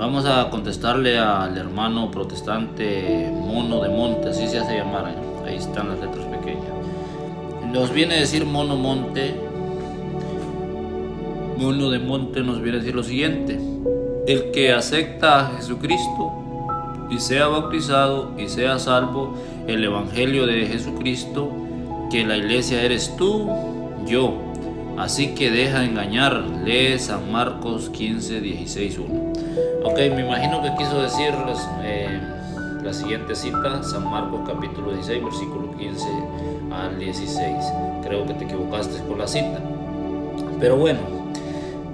Vamos a contestarle al hermano protestante Mono de Monte, así se hace llamar, ahí están las letras pequeñas. Nos viene a decir Mono de Monte nos viene a decir lo siguiente: el que acepta a Jesucristo y sea bautizado y sea salvo, el evangelio de Jesucristo, que la iglesia eres tú, yo. Así que deja de engañar. Lee San Marcos 15, 16, 1. Ok, me imagino que quiso decir la siguiente cita, San Marcos capítulo 16, versículo 15 al 16. Creo que te equivocaste con la cita. Pero bueno,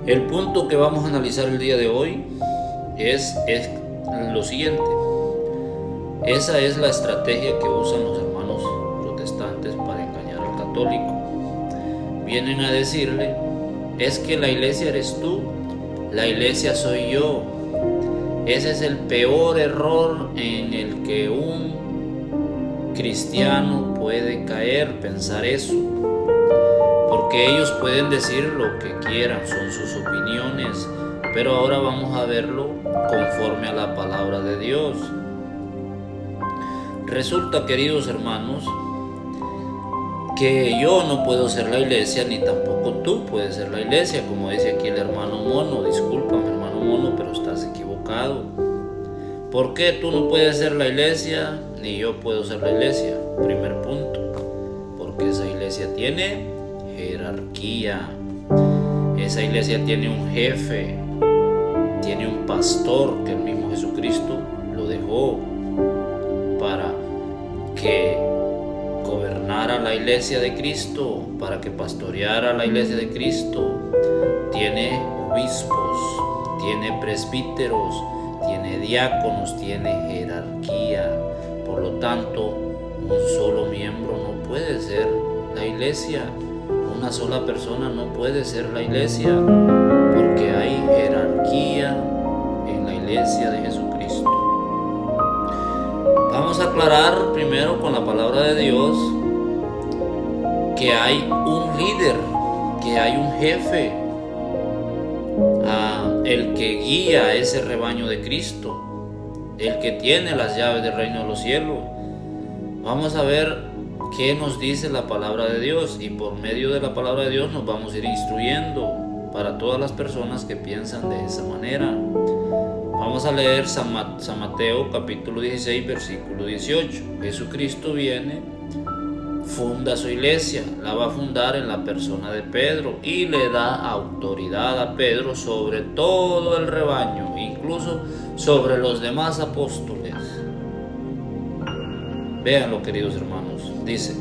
el punto que vamos a analizar el día de hoy es lo siguiente. Esa es la estrategia que usan los hermanos protestantes para engañar al católico. Vienen a decirle: es que la iglesia eres tú, la iglesia soy yo. Ese es el peor error en el que un cristiano puede caer, pensar eso. Porque ellos pueden decir lo que quieran, son sus opiniones, pero ahora vamos a verlo conforme a la palabra de Dios. Resulta, queridos hermanos, que yo no puedo ser la iglesia, ni tampoco tú puedes ser la iglesia, como dice aquí el hermano Mono. Discúlpame, hermano Mono, pero estás equivocado. ¿Por qué tú no puedes ser la iglesia, ni yo puedo ser la iglesia? Primer punto: porque esa iglesia tiene jerarquía. Esa iglesia tiene un jefe, tiene un pastor que el mismo Jesucristo lo dejó para que gobernara la iglesia de Cristo, para que pastoreara la iglesia de Cristo. Tiene obispos, tiene presbíteros, tiene diáconos, tiene jerarquía. Por lo tanto, un solo miembro no puede ser la iglesia. Una sola persona no puede ser la iglesia, porque hay jerarquía en la iglesia de Jesucristo. Vamos a aclarar primero con la palabra de Dios que hay un líder, que hay un jefe, el que guía a ese rebaño de Cristo, el que tiene las llaves del reino de los cielos. Vamos a ver qué nos dice la palabra de Dios, y por medio de la palabra de Dios nos vamos a ir instruyendo para todas las personas que piensan de esa manera. Vamos a leer San Mateo capítulo 16, versículo 18. Jesucristo viene, funda su iglesia, la va a fundar en la persona de Pedro, y le da autoridad a Pedro sobre todo el rebaño, incluso sobre los demás apóstoles. Véanlo, queridos hermanos. Dice: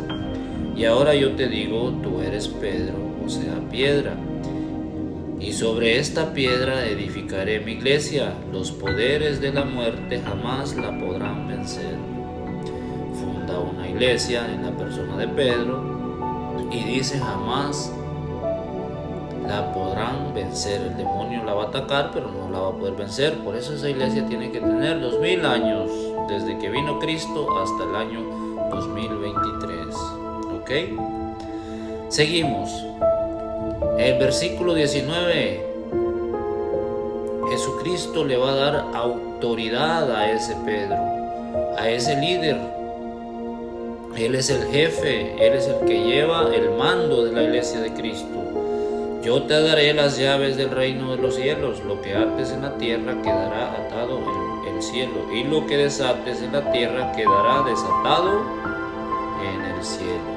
y ahora yo te digo, tú eres Pedro, o sea, piedra, y sobre esta piedra edificaré mi iglesia. Los poderes de la muerte jamás la podrán vencer. Funda una iglesia en la persona de Pedro y dice: jamás la podrán vencer. El demonio la va a atacar, pero no la va a poder vencer. Por eso esa iglesia tiene que tener 2000 años, desde que vino Cristo hasta el año 2023. ¿Ok? Seguimos. El versículo 19. Jesucristo le va a dar autoridad a ese Pedro, a ese líder. Él es el jefe, Él es el que lleva el mando de la iglesia de Cristo. Yo te daré las llaves del reino de los cielos. Lo que ates en la tierra quedará atado en el cielo, y lo que desates en la tierra quedará desatado en el cielo.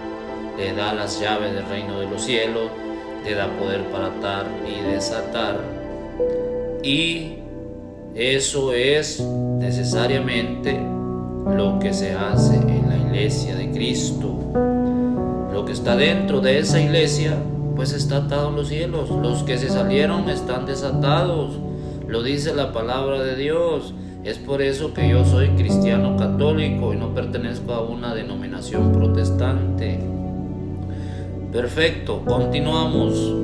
Le da las llaves del reino de los cielos, le da poder para atar y desatar. Y eso es necesariamente lo que se hace en la iglesia de Cristo. Lo que está dentro de esa iglesia, pues está atado en los cielos. Los que se salieron están desatados. Lo dice la palabra de Dios. Es por eso que yo soy cristiano católico y no pertenezco a una denominación protestante. Perfecto, continuamos.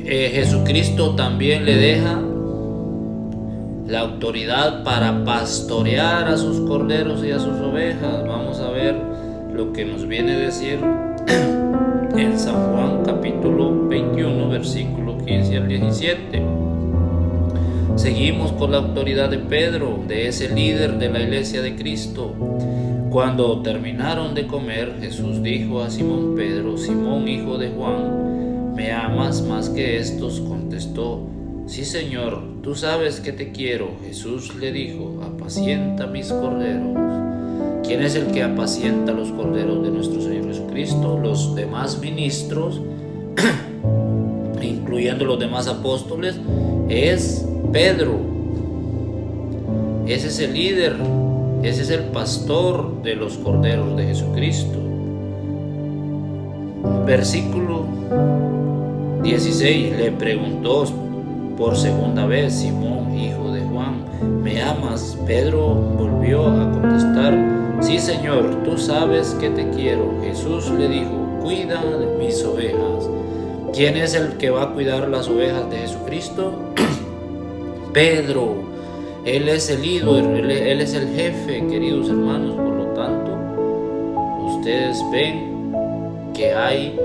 Jesucristo también le deja la autoridad para pastorear a sus corderos y a sus ovejas. Vamos a ver lo que nos viene a decir en San Juan capítulo 21, versículo 15 al 17. Seguimos con la autoridad de Pedro, de ese líder de la iglesia de Cristo. Cuando terminaron de comer, Jesús dijo a Simón Pedro: Simón, hijo de Juan, ¿me amas más que estos? Contestó: sí, Señor, tú sabes que te quiero. Jesús le dijo: apacienta mis corderos. ¿Quién es el que apacienta los corderos de nuestro Señor Jesucristo? Los demás ministros, incluyendo los demás apóstoles, es Pedro. Ese es el líder, ese es el pastor de los corderos de Jesucristo. Versículo 16, le preguntó por segunda vez: Simón, hijo de Juan, ¿me amas? Pedro volvió a contestar: sí, Señor, tú sabes que te quiero. Jesús le dijo: cuida de mis ovejas. ¿Quién es el que va a cuidar las ovejas de Jesucristo? Pedro. Él es el líder, él es el jefe, queridos hermanos. Por lo tanto, ustedes ven que hay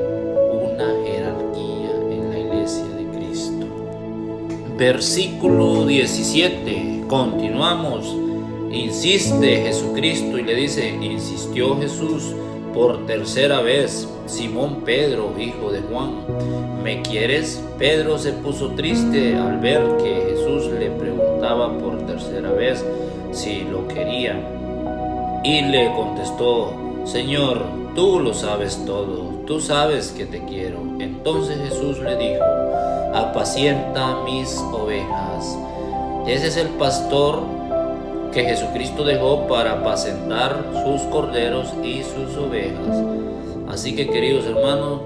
una jerarquía en la iglesia de Cristo. Versículo 17, continuamos. Insiste Jesucristo y le dice: insistió Jesús por tercera vez: Simón Pedro, hijo de Juan, ¿me quieres? Pedro se puso triste al ver que Jesús le preguntaba por tercera vez si lo quería, y le contestó: Señor, tú lo sabes todo, tú sabes que te quiero. Entonces Jesús le dijo: apacienta mis ovejas. Ese es el pastor que Jesucristo dejó para apacentar sus corderos y sus ovejas. Así que, queridos hermanos,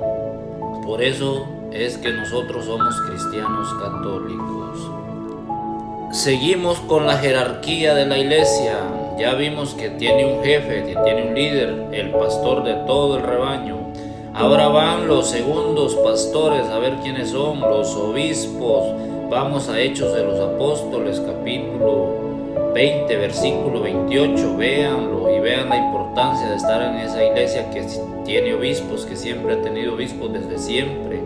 por eso es que nosotros somos cristianos católicos. Seguimos con la jerarquía de la iglesia. Ya vimos que tiene un jefe, que tiene un líder, el pastor de todo el rebaño. Ahora van los segundos pastores, a ver quiénes son, los obispos. Vamos a Hechos de los Apóstoles, capítulo 20, versículo 28. Véanlo y vean la importancia de estar en esa iglesia que tiene obispos, que siempre ha tenido obispos desde siempre.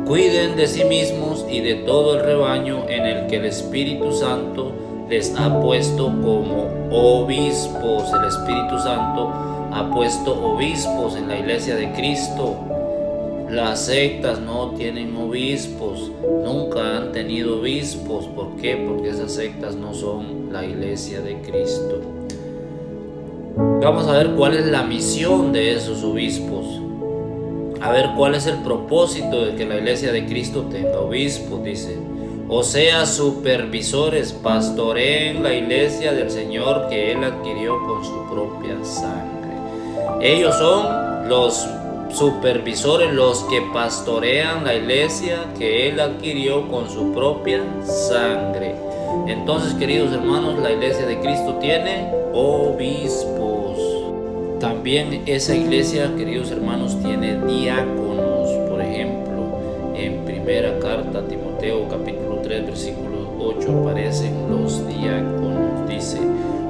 Cuiden de sí mismos y de todo el rebaño en el que el Espíritu Santo les ha puesto como obispos. El Espíritu Santo ha puesto obispos en la iglesia de Cristo. Las sectas no tienen obispos, nunca han tenido obispos. ¿Por qué? Porque esas sectas no son la iglesia de Cristo. Vamos a ver cuál es la misión de esos obispos. A ver cuál es el propósito de que la iglesia de Cristo tenga obispos. Dice: o sea, supervisores, pastoreen la iglesia del Señor que Él adquirió con su propia sangre. Ellos son los supervisores, los que pastorean la iglesia que Él adquirió con su propia sangre. Entonces, queridos hermanos, la iglesia de Cristo tiene obispos. También esa iglesia, queridos hermanos, tiene diáconos. Por ejemplo, en primera carta a Timoteo, capítulo 3, versículo 8, aparecen los diáconos. Dice: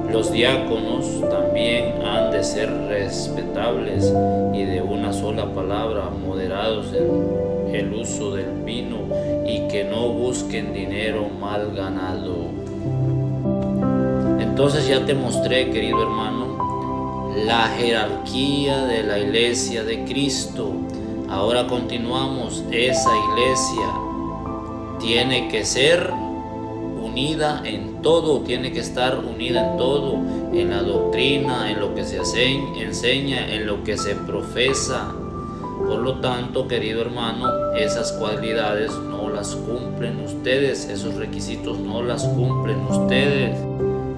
los diáconos también han de ser respetables y de una sola palabra, moderados en el uso del vino, y que no busquen dinero mal ganado. Entonces ya te mostré, querido hermano, la jerarquía de la iglesia de Cristo. Ahora continuamos. Esa iglesia tiene que ser unida en todo, tiene que estar unida en todo, en la doctrina, en lo que se enseña, en lo que se profesa. Por lo tanto, querido hermano, esas cualidades no las cumplen ustedes, esos requisitos no las cumplen ustedes.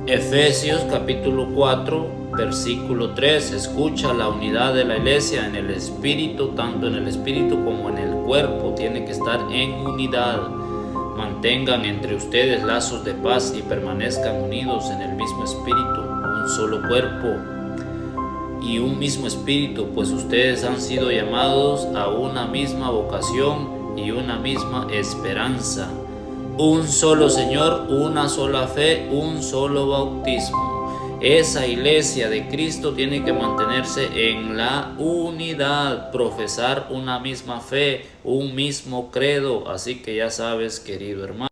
Efesios capítulo 4, versículo 3, escucha la unidad de la iglesia en el espíritu, tanto en el espíritu como en el cuerpo, tiene que estar en unidad. Mantengan entre ustedes lazos de paz y permanezcan unidos en el mismo espíritu, un solo cuerpo y un mismo espíritu, pues ustedes han sido llamados a una misma vocación y una misma esperanza. Un solo Señor, una sola fe, un solo bautismo. Esa iglesia de Cristo tiene que mantenerse en la unidad, profesar una misma fe, un mismo credo. Así que ya sabes, querido hermano.